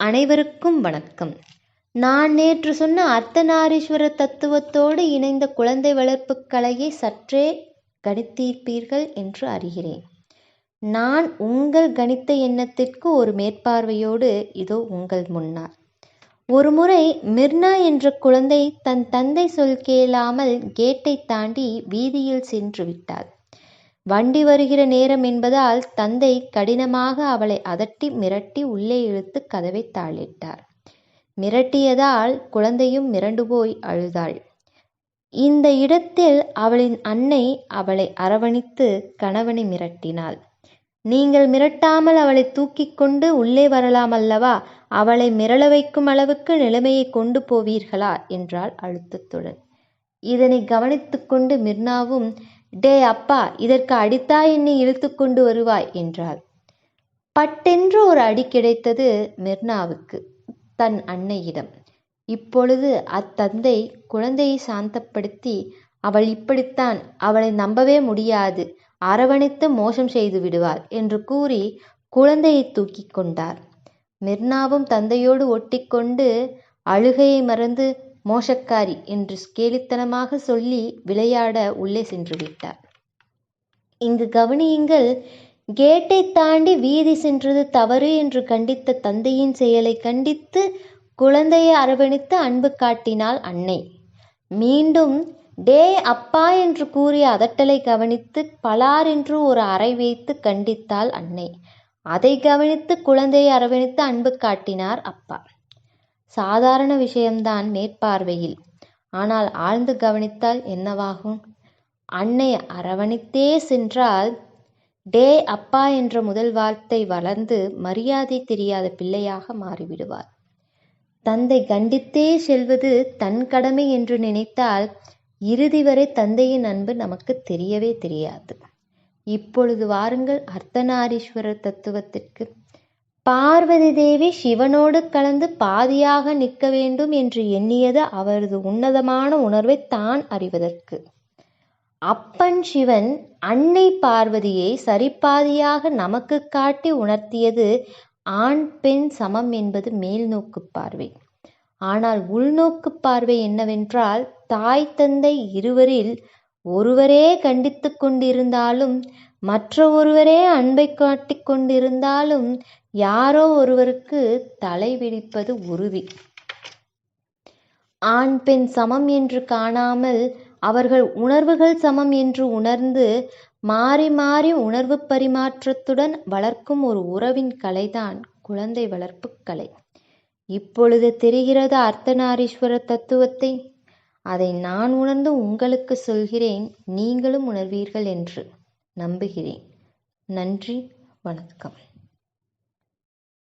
அனைவருக்கும் வணக்கம். நான் நேற்று சொன்ன அர்த்தநாரீஸ்வர தத்துவத்தோடு இணைந்த குழந்தை வளர்ப்பு கலையை சற்றே கணித்திருப்பீர்கள் என்று அறிகிறேன். நான் உங்கள் கணித்த எண்ணத்திற்கு ஒரு மேற்பார்வையோடு இதோ உங்கள் முன்னால். ஒருமுறை மிர்னா என்ற குழந்தை தன் தந்தை சொல் கேளாமல் கேட்டை தாண்டி வீதியில் சென்று விட்டாள். வண்டி வருகிற நேரம் என்பதால் தந்தை கடினமாக அவளை அதட்டி மிரட்டி உள்ளே இழுத்து கதவை தாளிட்டார். மிரட்டியதால் குழந்தையும் மிரண்டு போய் அழுதாள். இந்த இடத்தில் அவளின் அன்னை அவளை அரவணைத்து கணவனை மிரட்டினாள். நீங்கள் மிரட்டாமல் அவளை தூக்கி கொண்டு உள்ளே வரலாம் அல்லவா? அவளை மிரள வைக்கும் அளவுக்கு நிலைமையை கொண்டு போவீர்களா என்றாள் அழுத்தத்துடன். இதனை கவனித்து கொண்டு மிர்னாவும், டே அப்பா, இதற்கு அடித்தா என்னை இழுத்து கொண்டு வருவாய் என்றாள். பட்டென்று ஒரு அடி கிடைத்தது மிர்னாவுக்கு தன் அன்னையிடம். இப்பொழுது அத்தந்தை குழந்தையை சாந்தப்படுத்தி, அவள் இப்படித்தான், அவளை நம்பவே முடியாது, அரவணைத்து மோசம் செய்து விடுவாள் என்று கூறி குழந்தையை தூக்கி கொண்டார். மிர்னாவும் தந்தையோடு ஒட்டிக்கொண்டு அழுகையை மறந்து மோசக்காரி என்று கேலித்தனமாக சொல்லி விளையாட உள்ளே சென்று விட்டார். இங்கு கவனியுங்கள். கேட்டை தாண்டி வீதி சென்றது தவறு என்று கண்டித்த தந்தையின் செயலை கண்டித்து குழந்தையை அரவணைத்து அன்பு காட்டினாள் அன்னை. மீண்டும் டே அப்பா என்று கூறிய அதட்டலை கவனித்து பலார் என்று ஒரு அறை வைத்து கண்டித்தாள் அன்னை. அதை கவனித்து குழந்தையை அரவணைத்து அன்பு காட்டினார் அப்பா. சாதாரண விஷயம்தான் மேற்பார்வையில், ஆனால் ஆழ்ந்து கவனித்தால் என்னவாகும்? அன்னை அரவணைத்தே சென்றால் டே அப்பா என்ற முதல் வார்த்தை வளர்ந்து மரியாதை தெரியாத பிள்ளையாக மாறிவிடுவார். தந்தை கண்டித்தே செல்வது தன் கடமை என்று நினைத்தால் இறுதி வரை தந்தையின் அன்பு நமக்கு தெரியவே தெரியாது. இப்பொழுது வாருங்கள் அர்த்தநாரீஸ்வரர் தத்துவத்திற்கு. பார்வதி தேவி சிவனோடு கலந்து பாதியாக நிற்க வேண்டும் என்று எண்ணியது அவரது உன்னதமான உணர்வை தான் அறிவதற்கு. அப்பன் சிவன் அன்னை பார்வதியை சரிபாதியாக நமக்கு காட்டி உணர்த்தியது ஆண் பெண் சமம் என்பது மேல்நோக்கு பார்வை. ஆனால் உள்நோக்கு பார்வை என்னவென்றால், தாய் தந்தை இருவரில் ஒருவரே கண்டித்து கொண்டிருந்தாலும் மற்ற ஒருவரே அன்பை காட்டிக் கொண்டிருந்தாலும் யாரோ ஒருவருக்கு தலை வெடிப்பது உறுதி. ஆண் பெண் சமம் என்று காணாமல் அவர்கள் உணர்வுகள் சமம் என்று உணர்ந்து மாறி மாறி உணர்வு பரிமாற்றத்துடன் வளர்க்கும் ஒரு உறவின் கலைதான் குழந்தை வளர்ப்பு கலை. இப்பொழுது தெரிகிறது அர்த்தநாரீஸ்வர தத்துவத்தை. அதை நான் உணர்ந்து உங்களுக்கு சொல்கிறேன், நீங்களும் உணர்வீர்கள் என்று நம்புகிறேன். நன்றி, வணக்கம்.